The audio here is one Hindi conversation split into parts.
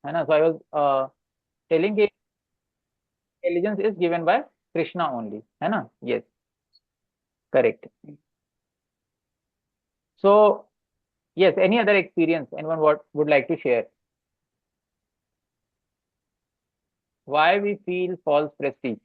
है ना. सो आई वाज टेलिंग कि intelligence is given by Krishna only, है ना. Yes, correct. So yes, any other experience anyone would like to share? Why we feel false prestige?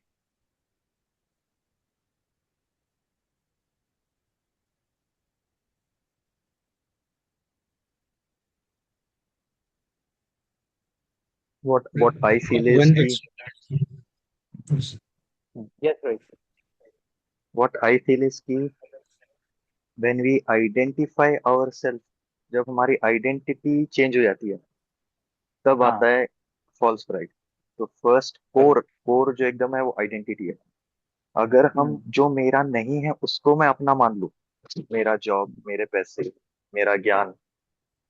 what I feel is When कि it's Yes, Rohit. what I feel is कि when we identify ourselves, जब हमारी आइडेंटिटी चेंज हो जाती है तब आता हाँ, है फॉल्स प्राइड. तो फर्स्ट कोर correct. कोर जो एकदम है वो आइडेंटिटी है. अगर हम हम्म. जो मेरा नहीं है उसको मैं अपना मान लूं, मेरा जॉब, मेरे पैसे, मेरा ज्ञान,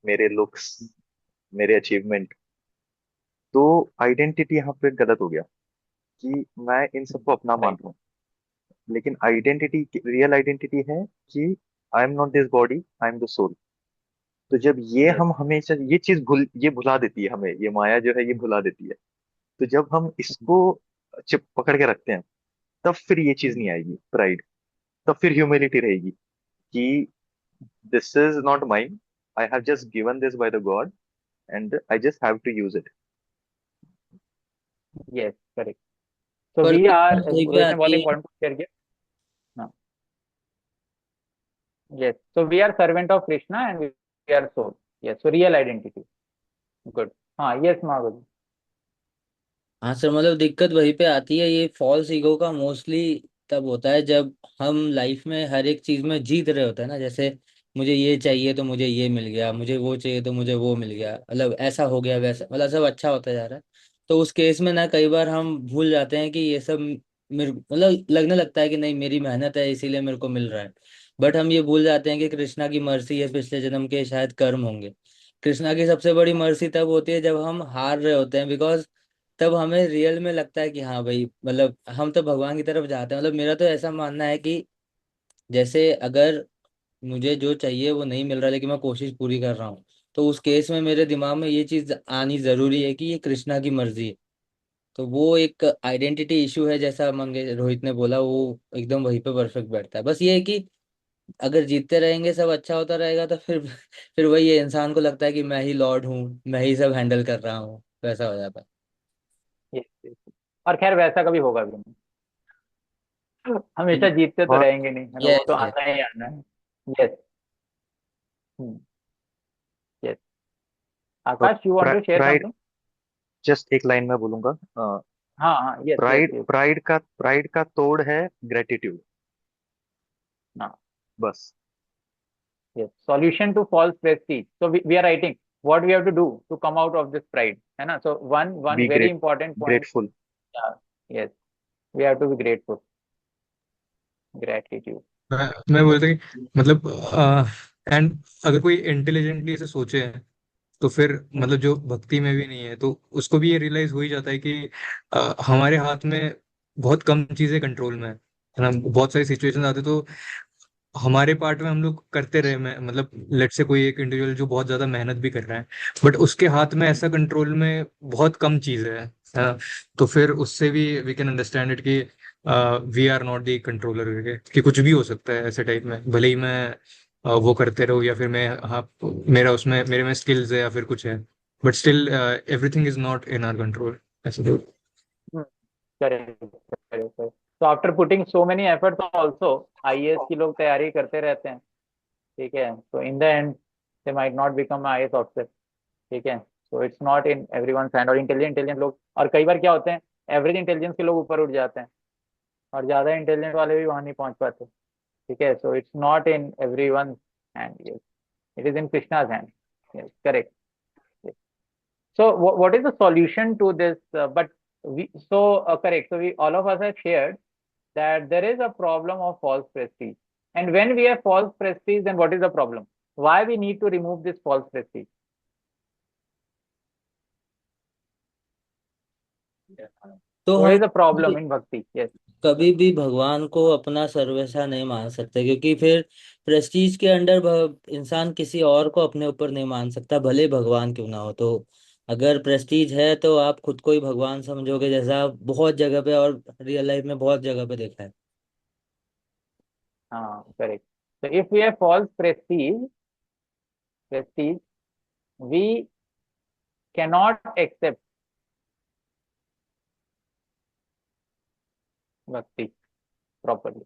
मेरे लुक्स, मेरे अचीवमेंट, तो आइडेंटिटी यहाँ पे गलत हो गया कि मैं इन सबको अपना मान Right. रहा हूँ. लेकिन आइडेंटिटी, रियल आइडेंटिटी है कि I am not this body, I am the soul. तो जब ये Yes. हम हमेशा ये चीज ये भुला देती है हमें, ये माया जो है ये भुला देती है. तो जब हम इसको चिप पकड़ के रखते हैं तब फिर ये चीज नहीं आएगी प्राइड. तब फिर ह्यूमिलिटी रहेगी कि this is not mine, I have just given this by the God and I just have to use it. Yes, correct. So पर we are कहीं पे रोहित ने बहुत आती है। इंपॉर्टेंट शेयर किया. हाँ. Yes. So we are servant of Krishna and we are soul. Yes. So real identity. Good. हाँ. Yes, Mahagood. हाँ सर, मतलब दिक्कत वहीं पे आती है, ये फॉल्स ईगो का मोस्टली तब होता है जब हम लाइफ में हर एक चीज में जीत रहे होते हैं ना। जैसे मुझे ये चाहिए तो मुझे ये मिल गया, मुझे वो चाहिए तो मुझे वो मिल गया, मतलब ऐसा हो गया वैसा, मतलब सब अच्छा होता जा रहा है। तो उस केस में ना कई बार हम भूल जाते हैं कि ये सब मेरे मतलब लगने लगता है कि नहीं मेरी मेहनत है इसीलिए मेरे को मिल रहा है। बट हम ये भूल जाते हैं कि कृष्णा की मर्जी है, पिछले जन्म के शायद कर्म होंगे। कृष्णा की सबसे बड़ी मर्जी तब होती है जब हम हार रहे होते हैं, बिकॉज तब हमें रियल में लगता है कि हाँ भाई, मतलब हम तो भगवान की तरफ जाते हैं। मतलब मेरा तो ऐसा मानना है कि जैसे अगर मुझे जो चाहिए वो नहीं मिल रहा लेकिन मैं कोशिश पूरी कर रहा हूँ, तो उस केस में मेरे दिमाग में ये चीज आनी जरूरी है कि ये कृष्णा की मर्जी है। तो वो एक आइडेंटिटी इशू है, जैसा मंगे रोहित ने बोला, वो एकदम वहीं पे परफेक्ट बैठता है। बस ये है कि अगर जीतते रहेंगे सब अच्छा होता रहेगा तो फिर वही है, इंसान को लगता है कि मैं ही लॉर्ड हूँ, मैं ही सब हैंडल कर रहा हूँ, वैसा हो जाता है। Yes. Yes. और खैर वैसा कभी होगा भी नहीं. हमेशा हम्म। जीतते तो और रहेंगे नहीं, है ना. वो तो यस यस। आना ही आना है. Yes. Yes. Aakash, you want to share pride, something? Just एक लाइन में बोलूंगा. हाँ, हाँ. Yes, yes, pride yes. Pride का तोड़ है ग्रेटिट्यूड. हाँ. बस. Yes. Solution to false prestige. So we are writing what we have to do to come out of this pride. है ना. So one be very great, important point. Grateful. Yeah. Yes. We have to be grateful. Gratitude. मैं बोलता कि मतलब एंड अगर कोई इंटेलिजेंटली ऐसे सोचे तो फिर Hmm. मतलब जो भक्ति में भी नहीं है तो उसको भी ये रियलाइज हो ही जाता है कि हमारे हाथ में बहुत कम चीजें कंट्रोल में है ना। बहुत सारी सिचुएशंस आते तो हमारे पार्ट में हम लोग करते रहे, मैं मतलब लेट से कोई एक इंडिविजुअल जो बहुत ज्यादा मेहनत भी कर रहा है बट उसके हाथ में ऐसा कंट्रोल में बहुत कम चीज है ना। तो फिर उससे भी वी कैन अंडरस्टैंड इट कि we are not the controller, कि कुछ भी हो सकता है ऐसे टाइप में, भले ही मैं वो करते रहूँ या फिर मैं, हाँ मेरा उसमें मेरे में स्किल्स है या फिर कुछ है, but still everything is not in our control ऐसे तो। Hmm. Correct. Correct. Correct. So after putting so many efforts also, IAS की लोग तैयारी करते रहते हैं. ठीक है. So in the end they might not become IAS officer. ठीक है. So it's not in everyone's hand. और इंटेलिजेंट लोग, और कई बार क्या होते हैं, एवरेज इंटेलिजेंस के लोग ऊपर उठ जाते हैं और ज्यादा इंटेलिजेंट वाले भी वहां नहीं पहुंच पाते. ठीक है. So it's not in everyone's hand. Yes. It is in Krishna's hand. Yes. Correct. Yes. So what is the solution to this? But we so correct. So we all of us have shared that there is a problem of false prestige. And when we have false prestige, then what is the problem? Why we need to remove this false prestige? तो What हम is the problem in bhakti? Yes. कभी भी भगवान को अपना सर्वस्व नहीं मान सकते, क्योंकि फिर प्रेस्टीज के अंडर इंसान किसी और को अपने ऊपर नहीं मान सकता, भले भगवान क्यों ना हो। तो अगर प्रेस्टीज है तो आप खुद को ही भगवान समझोगे, जैसा आप बहुत जगह पे और रियल लाइफ में बहुत जगह पे देखा है। हाँ करेक्ट। तो if we have false prestige we cannot accept bhakti properly.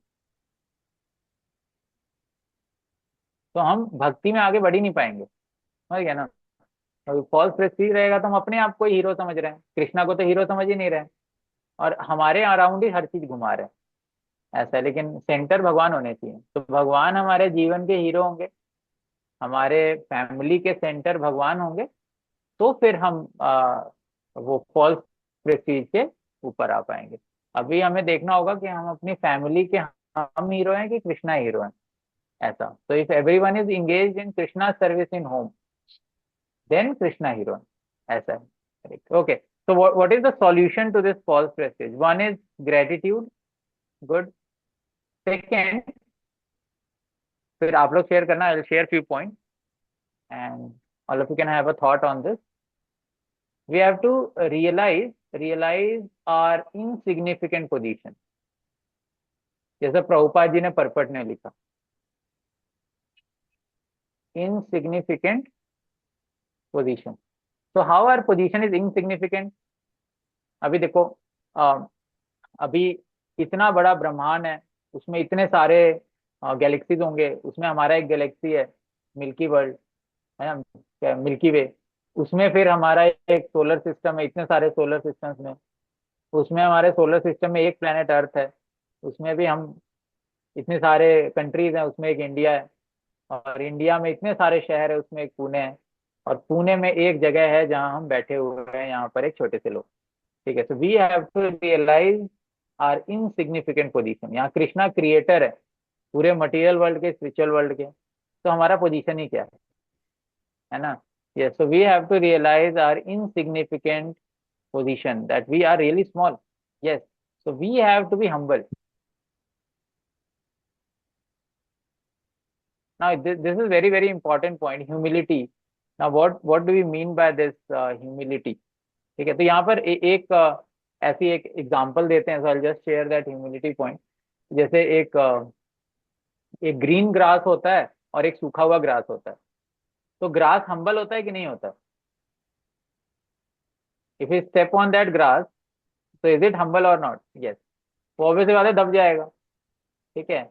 तो हम भक्ति में आगे बढ़ ही नहीं पाएंगे, समझ गया ना। फॉल्स प्रेस्टीज रहेगा तो हम अपने आप को ही हीरो समझ रहे हैं, कृष्णा को तो हीरो समझ ही नहीं रहे हैं, और हमारे अराउंड ही हर चीज घुमा रहे हैं, ऐसा है। लेकिन सेंटर भगवान होने चाहिए, तो भगवान हमारे जीवन के हीरो होंगे, हमारे फैमिली के सेंटर भगवान होंगे, तो फिर हम वो फॉल्स प्रेस्टीज के ऊपर आ पाएंगे। अभी हमें देखना होगा कि हम अपनी फैमिली के हम हीरो हैं कि कृष्णा हीरो हैं, ऐसा। तो if everyone is engage in Krishna service in home, then Krishna hero, ऐसा है। Correct, okay. So what is the solution to this false prestige? One is gratitude. Good. Second, फिर आप लोग शेयर करना, I will share few points and all of you can have a thought on this. We have to realize our insignificant position. जैसे प्रभुपाद जी ने पर्पट ने लिखा, insignificant position. So how our position is insignificant? अभी देखो, अ, अभी इतना बड़ा ब्रह्मांड है, उसमें इतने सारे गैलेक्सीज होंगे, उसमें हमारा एक गैलेक्सी है, मिल्की वर्ल्ड, है ना, क्या मिल्की वे। उसमें फिर हमारा एक सोलर सिस्टम है, इतने सारे सोलर सिस्टम्स में, उसमें हमारे सोलर सिस्टम में एक प्लेनेट अर्थ है, उसमें भी हम इतने सारे कंट्रीज हैं, उसमें एक इंडिया है, और इंडिया में इतने सारे शहर है, उसमें एक पुणे है, और पुणे में एक जगह है जहाँ हम बैठे हुए हैं, यहाँ पर एक छोटे से लोग। ठीक है, तो we have to realise our insignificant position. यहाँ कृष्णा क्रिएटर है पूरे मटेरियल वर्ल्ड के, स्पिरिचुअल वर्ल्ड के, तो हमारा पोजीशन ही क्या है ना। Yes, so we have to realise our insignificant position, that we are really small. Yes, so we have to be humble. Now this is very important point, humility. Now what do we mean by this humility? ठीक है, तो यहाँ पर एक ऐसी एक एग्जांपल देते हैं, so I'll just share that humility point. जैसे एक ग्रीन ग्रास होता है और एक सूखा हुआ ग्रास होता है, तो ग्रास हम्बल होता है कि नहीं होता? If you step on that grass, तो इज इट हम्बल और नॉट? यस, वो ऑब्वियसली बात है, दब जाएगा। ठीक है,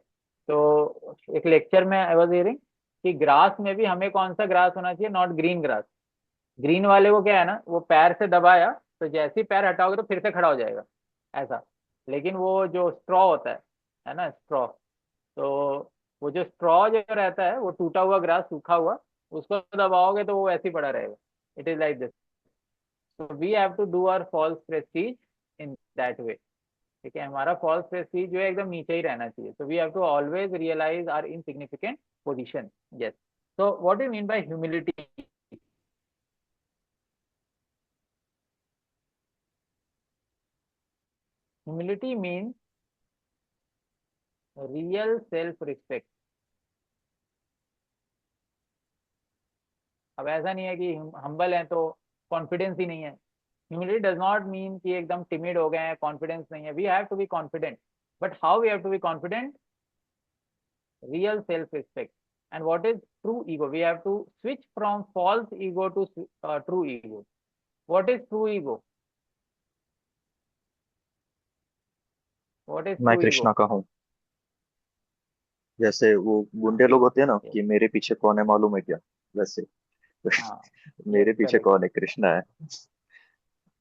तो एक लेक्चर में आई वाज हियरिंग कि ग्रास में भी हमें कौन सा ग्रास होना चाहिए, नॉट ग्रीन ग्रास। ग्रीन वाले को क्या है ना, वो पैर से दबाया तो जैसे ही पैर हटाओगे तो फिर से खड़ा हो जाएगा, ऐसा। लेकिन वो जो स्ट्रॉ होता है ना, स्ट्रॉ, तो वो जो स्ट्रॉ जो रहता है, वो टूटा हुआ ग्रास, सूखा हुआ, उसको दबाओगे तो वो ऐसे ही पड़ा रहेगा। It is like this. So we have to do our false prestige in that way. ठीक है, हमारा फॉल्स प्रेस्टीज जो है एकदम नीचे ही रहना चाहिए। So we have to always realise our insignificant position. Yes, so what do you mean by humility? Humility means real self respect. अब ऐसा नहीं है कि हम्बल है तो कॉन्फिडेंस ही नहीं है। ह्यूमिलिटी डज नॉट मीन कि एकदम टिमिड हो गए हैं, कॉन्फिडेंस नहीं है। We have to be confident, but how we have to be confident? real self respect. And what is true ego? We have to switch from false ego to true ego. What is true ego? What is मैं true कृष्णा ego? का हूँ। जैसे वो गुंडे लोग होते हैं ना Yes. कि मेरे पीछे कौन है मालूम है क्या, वैसे हाँ, यस मेरे पीछे करेक्ट। कौन है, कृष्णा है।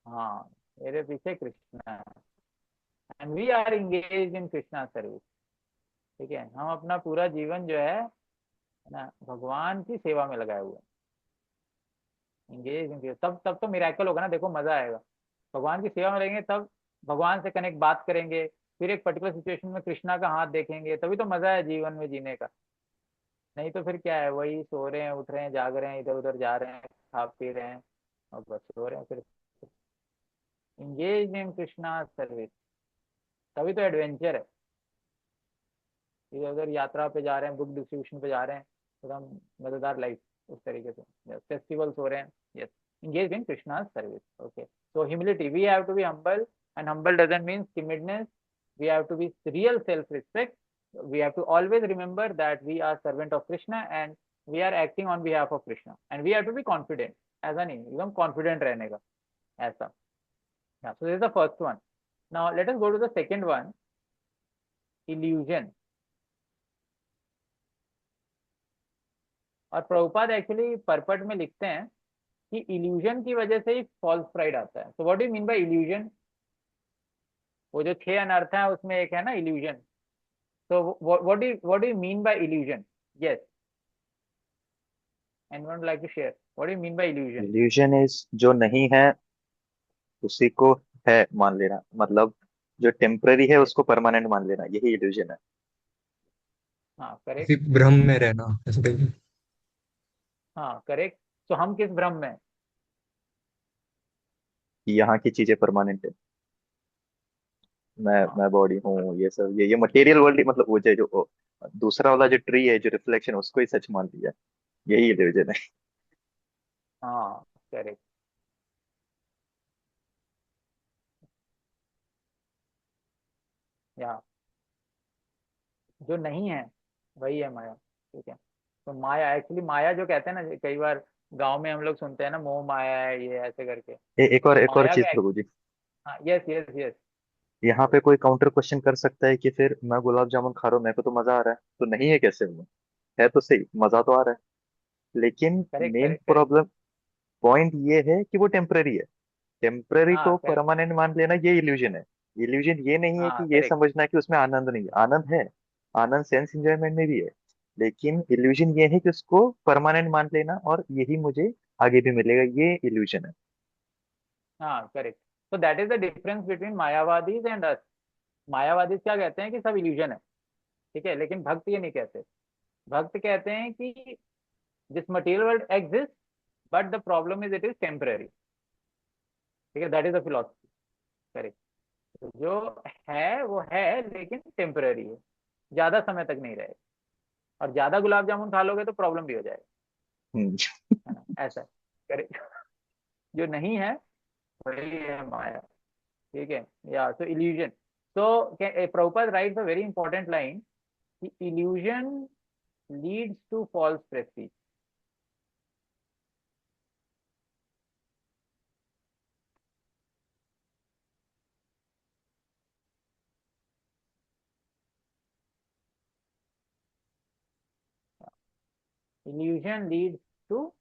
हाँ, मेरे पीछे कृष्णा है, and we are engage in Krishna service. ठीक है, हम अपना पूरा जीवन जो है ना, भगवान की सेवा में लगाए हुए हैं, इंगेज इन। तब तो मिराकल होगा ना, देखो मजा आएगा। भगवान की सेवा में लगेंगे तब भगवान से कनेक्ट बात करेंगे, फिर एक पर्टिकुलर सिचुएशन में कृष्णा का हाथ देखेंगे, तभी तो मजा है जीवन में जीने का। नहीं तो फिर क्या है, वही सो रहे हैं, उठ रहे हैं, जाग रहे हैं, इधर उधर जा रहे हैं, खा पी रहे हैं, और बस सो रहे हैं फिर। इंगेज इन कृष्णा सर्विस, तभी तो एडवेंचर है। इधर उधर यात्रा पे जा रहे हैं, बुक डिस्ट्रीब्यूशन पे जा रहे हैं, एकदम मजेदार लाइफ, उस तरीके से फेस्टिवल्स हो रहे हैं। Yes, engaged in Krishna's service. Okay. So humility, we have to be humble, and humble doesn't mean timidness. We have to be real self-respect. We have to always remember that we are servant of Krishna and we are acting on behalf of Krishna. And we have to be confident. ऐसा नहीं एकदम confident रहने का ऐसा. Yeah. So this is the first one. Now let us go to the second one, illusion. और प्रभुपाद एक्चुअली परपट में लिखते हैं कि इल्यूजन की वजह से ही फॉल्स प्राइड आता है. So what do you mean by illusion? वो जो 6 अनर्थ है उसमें एक है ना illusion. So what do you mean by illusion? Yes, anyone would like to share what do you mean by illusion? Illusion is जो नहीं है उसी को है मान लेना, मतलब जो टेम्पररी है उसको परमानेंट मान लेना, यही इल्यूजन है। हाँ किसी करेक्ट. भ्रम में रहना ऐसा कहीं। हाँ करेक्ट. तो हम किस भ्रम में? कि यहाँ की चीजें परमानेंट है, हाँ मैं बॉडी हूँ, ये सब ये मटेरियल वर्ल्ड, मतलब वो जो जो दूसरा वाला जो ट्री है जो रिफ्लेक्शन, उसको ही सच मान लिया, यही इल्यूजन है। हाँ करेक्ट. या जो नहीं है वही है माया. ठीक है. तो माया एक्चुअली, माया जो कहते हैं ना, कई बार गांव में हम लोग सुनते हैं ना, मोह माया है ये ऐसे करके. तो एक और माया चीज का प्रभु जी, हाँ यस यस यस. यहाँ पे कोई काउंटर क्वेश्चन कर सकता है कि फिर मैं गुलाब जामुन खा रहा हूँ, मेरे को तो मजा आ रहा है, तो नहीं है कैसे में? है तो सही, मजा तो आ रहा है, लेकिन correct main correct correct. Problem point ये है कि वो टेम्पररी है। टेम्पररी हाँ को करेक्ट. परमानेंट मान लेना, ये इल्यूजन है। इल्यूजन ये नहीं है हाँ कि ये करेक्ट. समझना कि उसमें आनंद नहीं है, आनंद है, आनंद सेंस एंजॉयमेंट में भी है, लेकिन इल्यूजन ये है कि उसको परमानेंट मान लेना और यही मुझे आगे भी मिलेगा, ये इल्यूजन है। हाँ करेक्ट. तो that is the difference between Mayavadis and us. मायावादी क्या कहते हैं कि सब इल्यूजन है. ठीक है. लेकिन भक्त ये नहीं कहते. भक्त कहते हैं कि this material world exist but the problem is it is temporary. ठीक है. That is the philosophy. Correct. जो है वो है लेकिन टेम्पररी है, ज्यादा समय तक नहीं रहेगा. और ज्यादा गुलाब जामुन खा लोगे तो प्रॉब्लम भी हो जाएगा. हम्म। है ना ऐसा. करेक्ट. जो नहीं है वही है माया. ठीक है. या सो illusion. so Prabhupada writes a very important line, illusion leads to false prestige. illusion leads to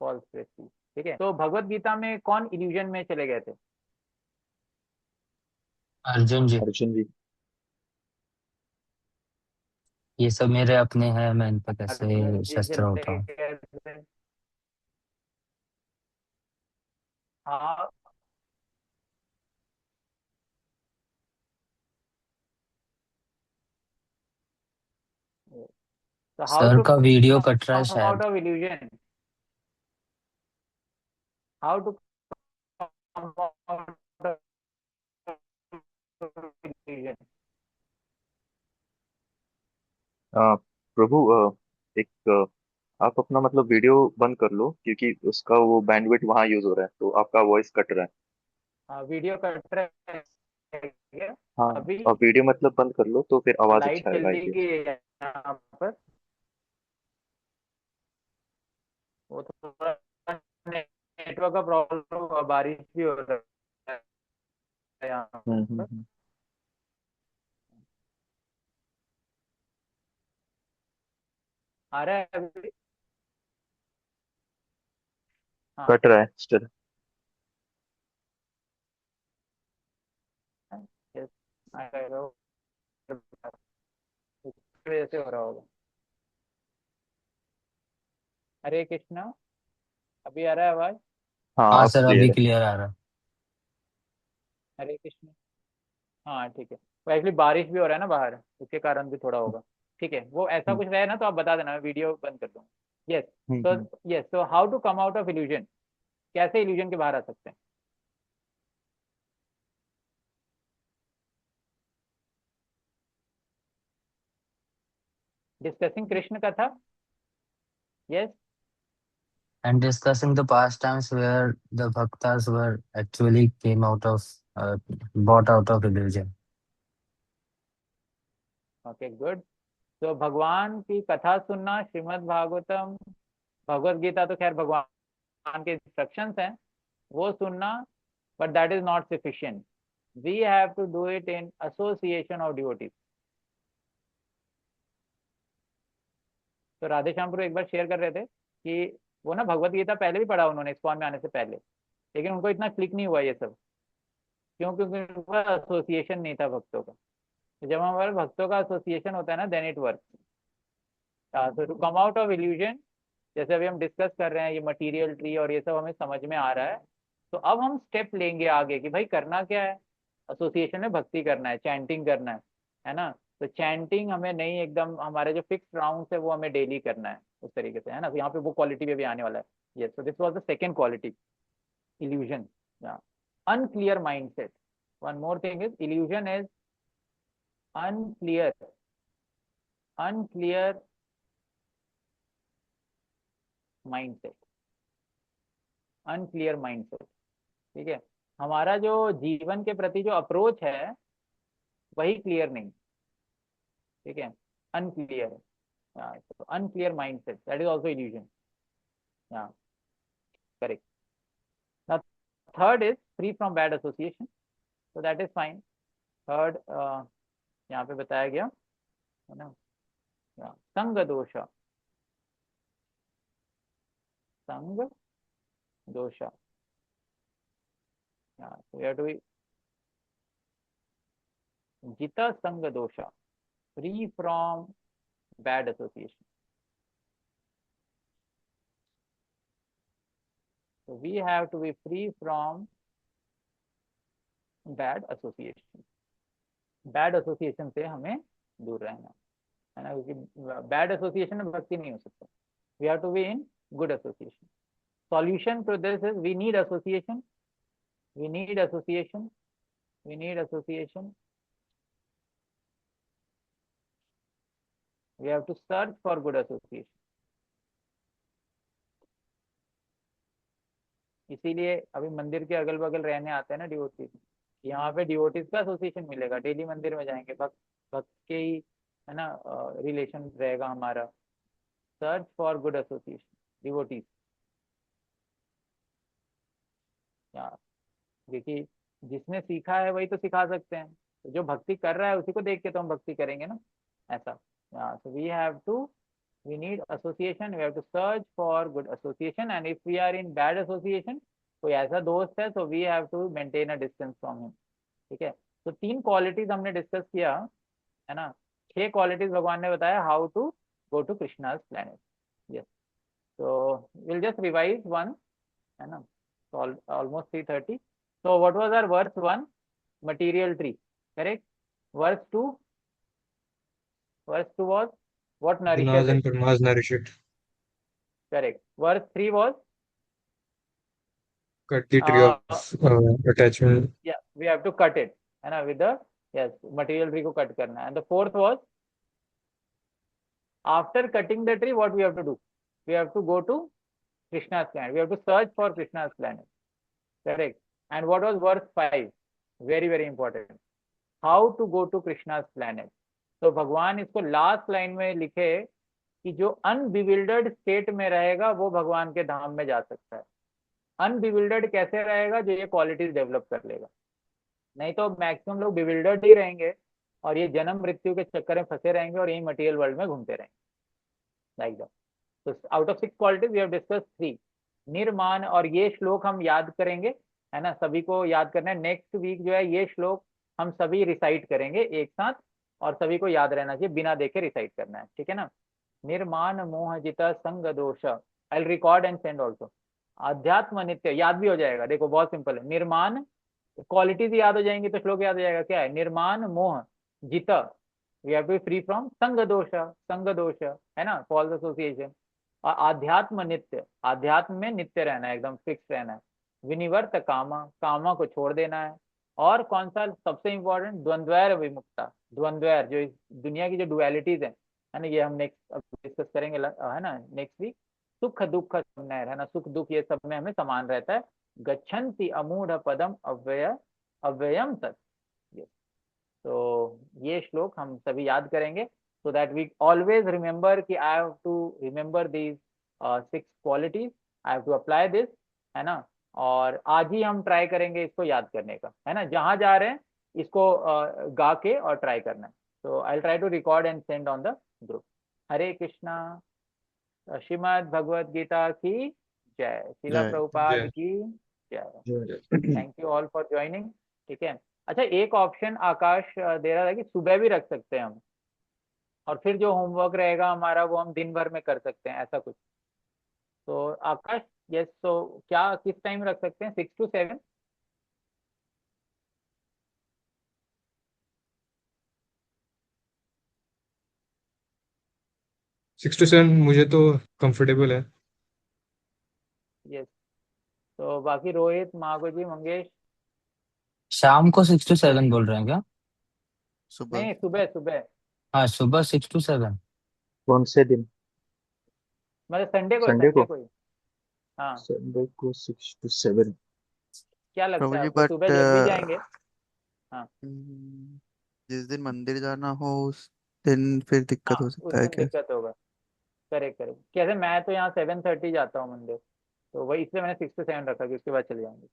false prestige. ठीक है. तो भगवत गीता में कौन इल्यूजन में चले गए थे? अर्जुन जी, अर्जुन जी। ये सब मेरे अपने हैं, मैं इन पर अर्जुन कैसे जी शस्त्र चले होता हूँ। गए थे. हाँ. so how सर to का वीडियो come कट रहा है out शायद। of illusion? how to come out of illusion? प्रभु, एक आप अपना मतलब वीडियो बंद कर लो, क्योंकि उसका वो बैंडविड्थ वहां यूज हो रहा है, तो आपका वॉइस कट रहा है। हाँ वीडियो कट रहा है क्या हाँ, अभी? और वीडियो मतलब बंद कर लो तो फिर आवाज लाइट अच्छा चली आएगी। गई है यहाँ पर. वो थोड़ा नेटवर्क का प्रॉब्लम हुआ, बारिश भी हो रहा है यहाँ पर. हम्म। आ रहा है अभी? हाँ. कट रहा है स्टिल। yes, आ रहा है. इस वजह से हो रहा होगा. हरे कृष्णा. अभी आ रहा है आवाज? हाँ, हाँ अब सर, अभी क्लियर है। क्लियर आ रहा है। हरे कृष्णा. हाँ ठीक है. वो एक्चुअली बारिश भी हो रहा है ना बाहर, उसके कारण भी थोड़ा होगा. ठीक है. वो ऐसा हम्म कुछ रहे ना तो आप बता देना, मैं वीडियो बंद कर दूंगा. यस. तो हम्म। यस, तो how to come out of illusion? कैसे इल्यूजन के बाहर आ सकते हैं? Discussing Krishna katha. Yes. And discussing the pastimes where the bhaktas were actually came out of bought out of religion. Okay good. तो भगवान की कथा सुनना, श्रीमद् भागवतम, भगवत गीता तो खैर भगवान के इंस्ट्रक्शंस हैं, वो सुनना, but that is not sufficient. We have to do it in association of devotees. तो राधे श्याम प्रभु एक बार शेयर कर रहे थे कि वो ना भगवत गीता पहले भी पढ़ा उन्होंने इस्कॉन में आने से पहले, लेकिन उनको इतना क्लिक नहीं हुआ ये सब। क्यों? क्योंकि उनका एसोसिएशन नहीं था भक्तों का। तो जब हमारे भक्तों का एसोसिएशन होता है ना, देन इट वर्क। तो to come out of illusion, जैसे अभी हम डिस्कस कर रहे हैं, ये मटेरियल ट्री और ये सब हमें समझ में आ रहा है, तो अब हम स्टेप लेंगे आगे कि भाई करना क्या है। एसोसिएशन में भक्ति करना है, चैंटिंग करना है ना। तो चैंटिंग हमें नहीं, एकदम हमारे जो फिक्स राउंड है वो हमें डेली करना है उस तरीके से, है ना। तो यहाँ पे वो क्वालिटी भी अभी आने वाला है। Yes, so this was the second quality, illusion. Yeah. Unclear mindset. One more thing is illusion is unclear mindset. Unclear mindset. ठीक है। हमारा जो जीवन के प्रति जो अप्रोच है वही क्लियर नहीं। ठीक है, अनक्लियर है। Unclear mindset, that is also illusion. Correct. Now third is free from bad association, so that is fine. Third यहाँ पे बताया गया है ना, संग दोष, संग दोष। So we have to be jita sanga dosha, free from bad association. So we have to be free from bad association. Bad association से हमें दूर रहना है ना, क्योंकि बैड एसोसिएशन में भक्ति नहीं हो सकता। We have to be in good association. Solution to this is we need association, we need association, we need association. We have to search for good association. इसीलिए अभी मंदिर के अगल बगल रहने आते हैं ना डिवोटीज, यहाँ पे डिवोटीज का एसोसिएशन मिलेगा। डेली मंदिर में जाएंगे, भक्त भक्त के ही है ना रिलेशन रहेगा हमारा। Search for good association, devotees. क्योंकि जिसने सीखा है वही तो सिखा सकते हैं, तो जो भक्ति कर रहा है उसी को देख के तो हम भक्ति करेंगे ना, ऐसा। so we have to, we need association, we have to search for good association, and if we are in bad association, कोई ऐसा दोस्त है, so we have to maintain a distance from him। ठीक है। तो तीन क्वालिटीज हमने डिस्कस किया है ना। 6 क्वालिटीज भगवान ने बताया हाउ टू गो टू कृष्णा's planet। यस, तो विल जस्ट रिवाइज वन, है ना। Almost 3:30। So what was our verse 1? Material tree, correct. Verse 2, verse 2 was what nourishes Gunas and it, karmas nourish it. correct. Verse 3 was Cut the tree of attachment. yeah, we have to cut it, है ना, with the, yes, material tree को cut करना है। And the fourth was after cutting the tree what we have to do? We have to go to Krishna's planet, we have to search for Krishna's planet, correct. And what was verse 5? Very very important, how to go to Krishna's planet। तो भगवान इसको लास्ट लाइन में लिखे कि जो अनबिविल्डर्ड स्टेट में रहेगा वो भगवान के धाम में जा सकता है। अनबिविल्डर्ड कैसे रहेगा? जो ये क्वालिटीज डेवलप कर लेगा। नहीं तो मैक्सिमम लोग बिविल्डर्ड ही रहेंगे और ये जन्म मृत्यु के चक्कर में फंसे रहेंगे और यही मटेरियल वर्ल्ड में घूमते रहेंगे, लाइक दैट। तो out of 6 qualities we have discuss 3 निर्माण। और ये श्लोक हम याद करेंगे, है ना, सभी को याद करना है। नेक्स्ट वीक जो है ये श्लोक हम सभी रिसाइट करेंगे एक साथ, और सभी को याद रहना चाहिए, बिना देखे रिसाइट करना है, ठीक है ना। निर्माण मोह जिता संग दोष, I will record and send also. अध्यात्म नित्य याद भी हो जाएगा, देखो बहुत सिंपल है। निर्माण क्वालिटीज याद हो जाएंगी तो श्लोक याद हो जाएगा। क्या है? निर्माण मोह जित, we have to be free from संग दोष, संग दोष है ना, फॉल्स एसोसिएशन। और आध्यात्म नित्य, आध्यात्म में नित्य रहना है, एकदम फिक्स रहना है। विनिवर्त कामा, कामा को छोड़ देना है। और कौन सा सबसे इंपॉर्टेंट? द्वंद्वैर विमुक्ता। द्वंद्वैर जो इस दुनिया की जो डुअलिटीज है ना, ये हम नेक्स्ट डिस्कस करेंगे, है ना, नेक्स्ट वीक। सुख दुख समय रहना, सुख दुख ये सब में हमें समान रहता है। गच्छन्ति अमूढ़ पदम अव्ययम तत्। तो ये श्लोक हम सभी याद करेंगे, so that we always remember कि I have to remember these 6 qualities, I have to apply this, है ना। और आज ही हम ट्राई करेंगे इसको याद करने का, है ना। जहां जा रहे हैं इसको गा के और ट्राई करना है। तो I try to record and send on the group. Hare Krishna. Srimad Bhagavad Gita की जय, शिला जय। प्रभुपाद जय की जय। जय। Thank you all for joining. ठीक है। अच्छा, एक ऑप्शन आकाश दे रहा था कि सुबह भी रख सकते हैं हम, और फिर जो होमवर्क रहेगा हमारा वो हम दिन भर में कर सकते हैं, ऐसा कुछ। तो आकाश, यस, तो क्या किस टाइम रख सकते हैं, 6 to 7? 6 to 7 मुझे तो कंफर्टेबल है। यस। तो बाकी रोहित, महागो जी, मंगेश। शाम को 6 to 7 बोल रहे हैं क्या? सुबह। नहीं, सुबह सुबह। हाँ, सुबह 6 to 7। कौन से दिन? मतलब संडे को, संडे संडे को? को ही। हाँ। संडे को 6 to 7? क्या लगता प्रभु है जी आपको, बट सुबह जल्दी जाएंगे? हाँ। जिस दिन मंदिर जाना हो उस दिन फिर दिक्कत हाँ, हो उस सकता है दिन क्या? दिक्कत होगा। Correct correct. कैसे, मैं तो यहाँ 7:30 जाता हूँ मंदिर, तो वही इसलिए मैंने 6 to 7 रखा कि उसके बाद चले जाएंगे।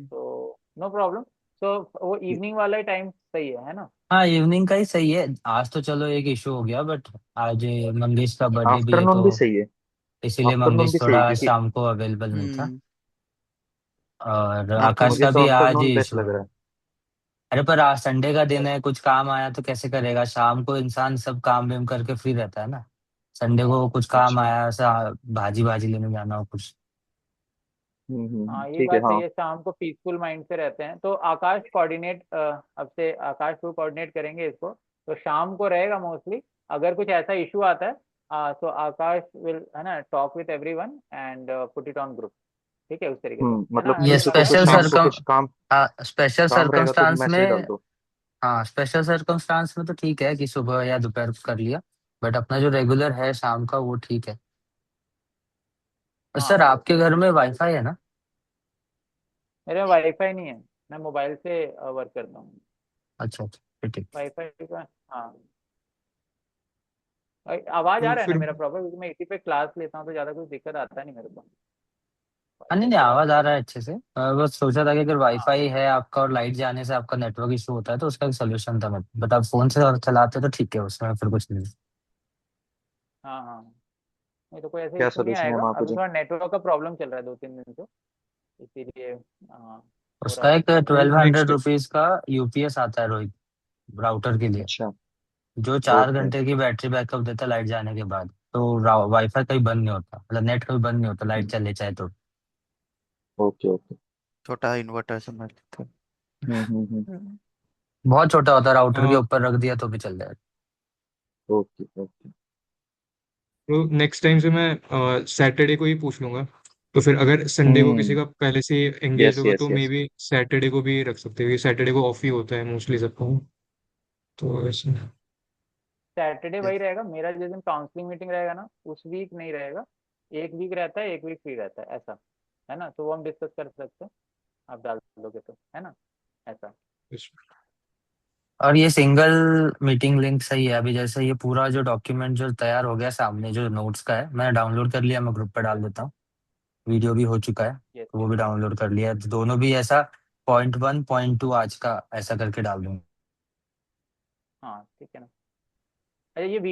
तो नो प्रॉब्लम। तो वो इवनिंग वाला ही टाइम सही है ना। हाँ, इवनिंग का ही सही है। आज तो चलो एक इशू हो गया, बट आज मंगेश का बर्थडे भी है, आफ्टरनून तो भी सही है। इसीलिए आफ्टरनून भी मंगेश सही है, थोड़ा क्योंकि शाम को अवेलेबल नहीं था। हम्म। और आपको आकाश मुझे का तो भी आज आफ्टरनून ही बेस्ट इशू लग है। रहा है। अरे पर आज संडे का दिन है, कुछ काम आया तो कैसे करेगा? शाम को इंसान सब काम वाम करके फ्री रहता है ना। संडे को कुछ काम अच्छा। आया, ऐसा भाजी भाजी लेने जाना हो कुछ। हाँ, ये ठीक है, बात सही हाँ। है, शाम को पीसफुल माइंड से रहते हैं। तो आकाश कोऑर्डिनेट, अब से आकाश को कोऑर्डिनेट करेंगे इसको। तो शाम को रहेगा मोस्टली। अगर कुछ ऐसा इशू आता है, तो आकाश विल, है ना, talk with everyone and put it on group. ठीक है, उस तरीके से, है मतलब ना ये कुछ कुछ स्पेशल आकाश। शाम को सरकम कुछ काम स्पेशल काम रहेगा तो सरकमस्टांस मैसेज डाल में। दो। हाँ, स्पेशल सरकमस्टांस में तो ठीक है कि सुबह या दोपहर को कर लिया, बट अपना जो रेगुलर है शाम का वो ठीक है। और हाँ, सर, आपके घर में वाईफाई है ना? मेरे में वाईफाई नहीं है, मैं मोबाइल से वर्क करता हूँ। अच्छा अच्छा, फिर ठीक। वाईफाई का, हाँ। आवाज आ तो रहा है ना फिर मेरा प्रॉपर, क्योंकि मैं इसी पे क्लास लेता हूँ तो ज्यादा कुछ दिक्कत आता नहीं मेरे को। हाँ, नहीं वाईफाई नहीं, से बात आवाज हो आ जाती रहा है अच्छे से। बस सोचा था कि अगर है। हाँ वाईफाई है आपका और लाइट जाने से आपका नेटवर्क इशू होता है तो उसका एक सोल्यूशन था, बट आप फोन से और चलाते तो ठीक है, उसमें फिर कुछ नहीं। हाँ हाँ। नहीं तो कोई ऐसा क्या इशू नहीं सोल्यूशन है आएगा, महापू अभी जी? थोड़ा नेटवर्क का प्रॉब्लम चल रहा है 2-3 दिन से, इसीलिए हाँ, हो रहा उसका है एक issue. Twelve hundred next. Rupees का यूपीएस आता है रोहित, राउटर के लिए, अच्छा। जो 4 घंटे ओके की बैटरी बैकअप देता है लाइट जाने के बाद। तो वाईफाई कभी बंद नहीं होता, मतलब नेट कभी बंद नहीं होता, लाइट चले चाहे तो। Okay okay. छोटा इन्वर्टर समझ लेते हैं। बहुत छोटा होता है, राउटर के हाँ, ऊपर रख दिया तो भी चल जाएगा। Okay okay. तो नेक्स्ट टाइम से मैं सैटरडे को ही पूछ लूंगा। तो फिर अगर संडे को किसी हम्म। का पहले से एंगेज यस होगा यस तो मे यस। बी सैटरडे को भी रख सकते हैं, क्योंकि सैटरडे को ऑफ ही होता है मोस्टली सबका। तो ऐसे। Saturday Yes. वही रहेगा मेरा, जिस दिन काउंसलिंग मीटिंग रहेगा ना उस वीक नहीं रहेगा। एक वीक रहता है, एक वीक फ्री रहता है, ऐसा है ना। तो वो हम डिस्कस कर सकते हैं, आप डाल दोगे तो, है ना, ऐसा। और ये सिंगल मीटिंग लिंक सही है। अभी जैसे ये पूरा जो डॉक्यूमेंट जो तैयार हो गया सामने, जो नोट्स का है, मैंने डाउनलोड कर लिया, मैं ग्रुप पे डाल देता हूँ। वीडियो भी हो चुका है, यस तो वो यस। भी डाउनलोड कर लिया है, तो दोनों भी ऐसा पॉइंट 1 पॉइंट 2 आज का ऐसा करके डाल दूंगा। हाँ ठीक है ना। अच्छा, ये वीडियो